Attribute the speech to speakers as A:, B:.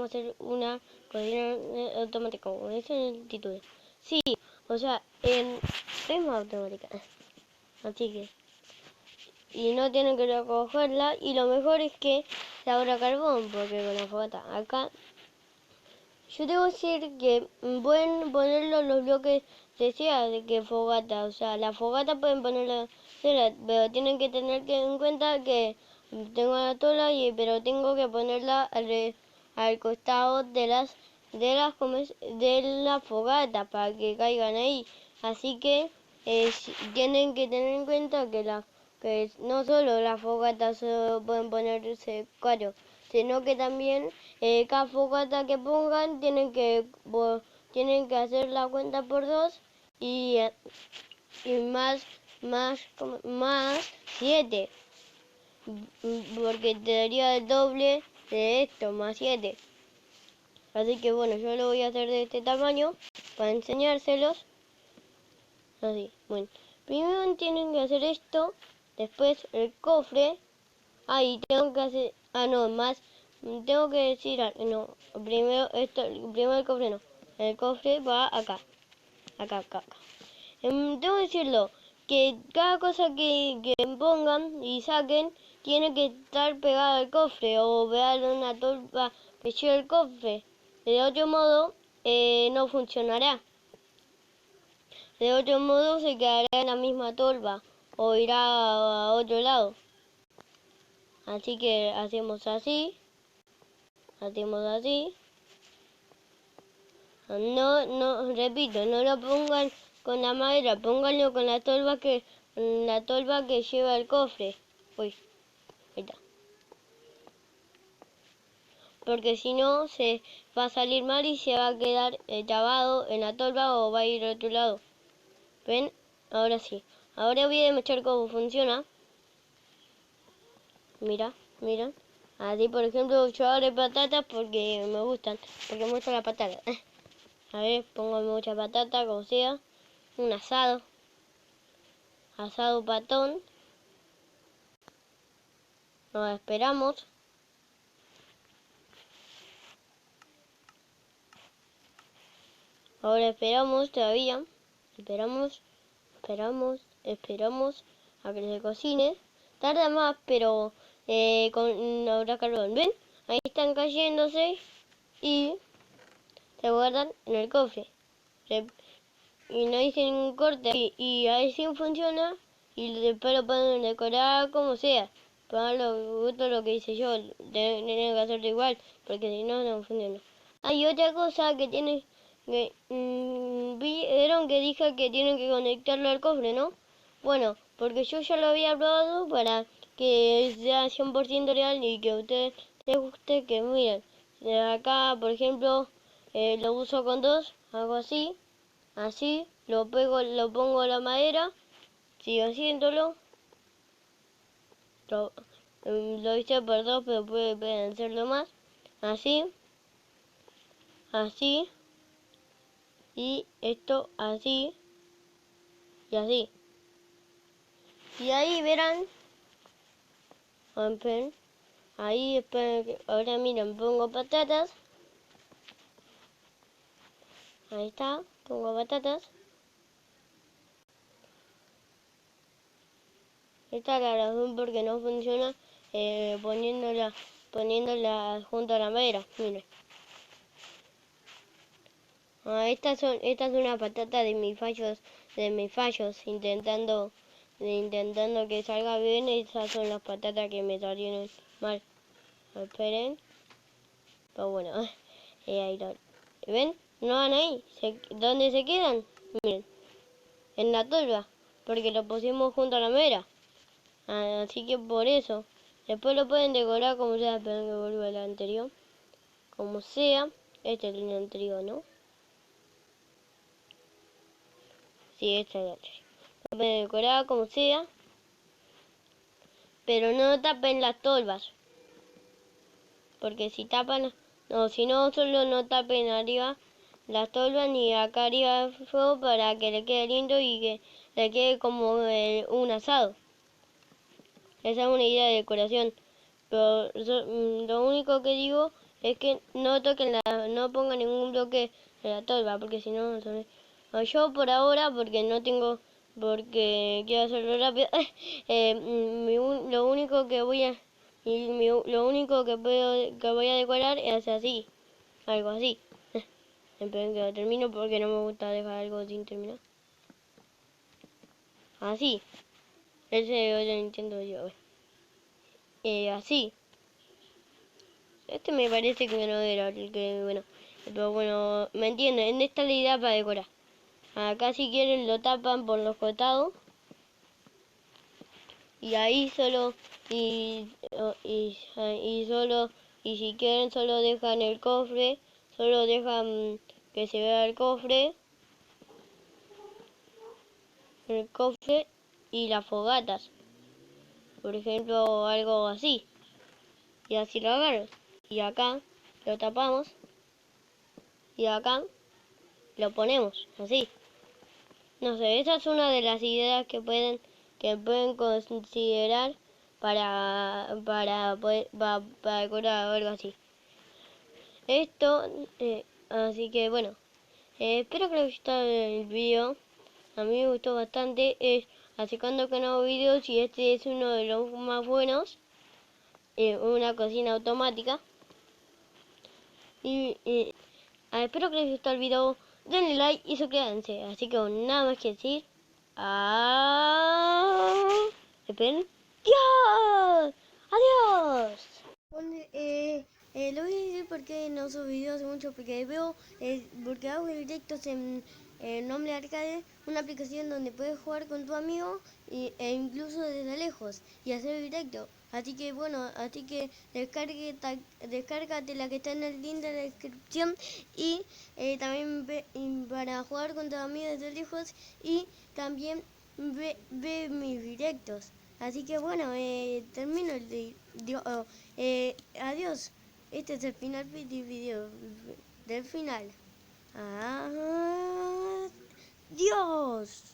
A: vamos a hacer una cocina automática, como dice en el título. Sí, o sea, es más automática. Así que, y no tienen que recogerla, y lo mejor es que se ahorra carbón, porque con la fogata, acá, yo debo decir que pueden ponerlo en los bloques, decía de que fogata, o sea, la fogata pueden ponerla, pero tienen que tener en cuenta que tengo la tola, pero tengo que ponerla al costado de la fogata para que caigan ahí. Así que tienen que tener en cuenta que no solo las fogatas pueden ponerse caro, sino que también cada fogata que pongan tienen que hacer la cuenta por 2 y más 7, porque te daría el doble de esto, más 7. Así que bueno, yo lo voy a hacer de este tamaño para enseñárselos. Así, bueno. Primero tienen que hacer esto, después el cofre. Y tengo que hacer... no, más... Tengo que decir... no, primero el cofre no. El cofre va acá. Acá. Tengo que decirlo, que cada cosa que pongan y saquen tiene que estar pegada al cofre o pegarle una tolva que lleve el cofre. De otro modo, no funcionará. De otro modo, se quedará en la misma tolva o irá a otro lado. Así que hacemos así. Repito, no lo pongan con la madera, pónganlo con la tolva que lleva el cofre. Uy, ahí está. Porque si no, se va a salir mal y se va a quedar trabado en la tolva o va a ir a otro lado. ¿Ven? Ahora sí. Ahora voy a demostrar cómo funciona. Mira. Así, por ejemplo, yo haré patatas porque me gustan. Porque me gustan las patatas. A ver, pongo mucha patata, como sea. Un asado. Asado patón. Nos esperamos. Ahora esperamos todavía. Esperamos a que se cocine. Tarda más, pero habrá carbón. ¿Ven? Ahí están cayéndose y se guardan en el cofre. Y no hice ningún corte. Y así funciona. Y después lo pueden decorar como sea. Pero gusto lo que hice yo. Tienen que hacerlo igual. Porque si no, no funciona. Hay otra cosa que tiene que... vieron que dije que tienen que conectarlo al cofre, ¿no? Bueno, porque yo ya lo había probado para que sea 100% real y que a ustedes les guste, que miren. Acá, por ejemplo, lo uso con 2, hago así, lo pongo a la madera, sigo haciéndolo. Lo hice por 2, pero pueden hacerlo más. Así. Y esto así. Y así. Y ahí verán. Ahí esperen. Ahora miren, pongo patatas. Ahí está. Pongo patatas. Esta es la razón porque no funciona poniéndola junto a la madera. Miren. Estas son una patata de mis fallos, intentando que salga bien. Estas son las patatas que me salieron mal. Esperen. Pero bueno, ahí lo ven. No van ahí. ¿Dónde se quedan? Miren, en la tolva, porque lo pusimos junto a la madera. Así que por eso. Después lo pueden decorar como sea. Esperen que vuelva el anterior. Como sea. Este es el anterior, ¿no? Sí, este es el anterior. Lo pueden decorar como sea. Pero no tapen las tolvas. Porque si tapan... No, si no, solo no tapen arriba las tolvas ni acá arriba del fuego para que le quede lindo y que le quede como un asado. Esa es una idea de decoración. Pero lo único que digo es que no toquen no pongan ningún bloque en la tolva, porque si no, yo por ahora, porque quiero hacerlo rápido, lo único que voy a, lo único que voy a decorar es así, algo así. Esperen que lo termino porque no me gusta dejar algo sin terminar. Así, ese lo entiendo yo. Así. Este me parece que no era el que, bueno, pero bueno, me entienden, esta es la idea para decorar. Acá si quieren lo tapan por los costados. Y ahí solo, y si quieren solo dejan el cofre, solo dejan que se vea el cofre y las fogatas. Por ejemplo, algo así. Y así lo agarro. Y acá lo tapamos. Y acá lo ponemos, así. No sé, esa es una de las ideas que pueden considerar para decorar o algo así. Así que bueno, espero que les haya gustado el video. A mí me gustó bastante. Hace cuando que no hago videos y este es uno de los más buenos. Una cocina automática. Espero que les haya gustado el video. Denle like y suscríbanse. Así que nada más que decir. Esperen. ¡Dios! ¡Adiós! Bueno, lo voy a decir porque no subo videos hace mucho, porque hago directos en Nombre Arcade, una aplicación donde puedes jugar con tu amigo e incluso desde lejos y hacer directo. Así que bueno, descárgate la que está en el link de la descripción y también para jugar con tu amigo desde lejos y también ve mis directos. Así que bueno, termino el adiós. Este es el final del video. Del final. Adiós.